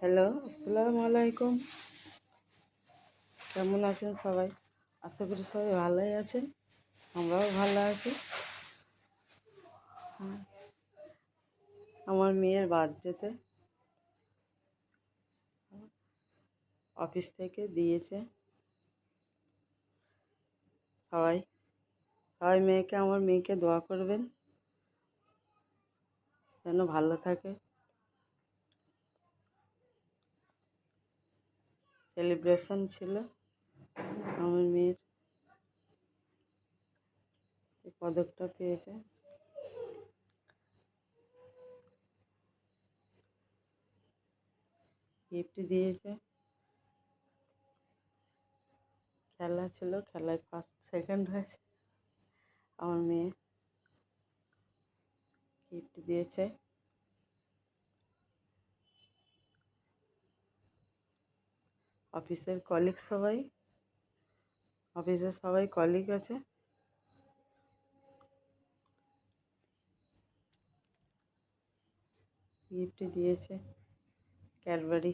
Hello, আসসালামু আলাইকুম। কেমন আছেন সবাই? আশা করি সবাই ভালোই আছেন। আমরাও ভালো আছি। আমার মেয়ের বার্থডেতে অফিস থেকে দিয়েছে। সবাই সবাই আমার মেয়েকে দোয়া করবেন যেন ভালো থাকে। সেলিব্রেশন ছিল। আমার মেয়ের এই পদকটা পেয়েছে। গিফট দিয়েছে। খেলা ছিল, খেলায় ফার্স্ট সেকেন্ড হয়েছে। আমার মেয়ে গিফট দিয়েছে। অফিসের কলিগ সবাই, অফিসের সবাই কলিগ আছে। গিফট দিয়েছে ক্যাডবেরি।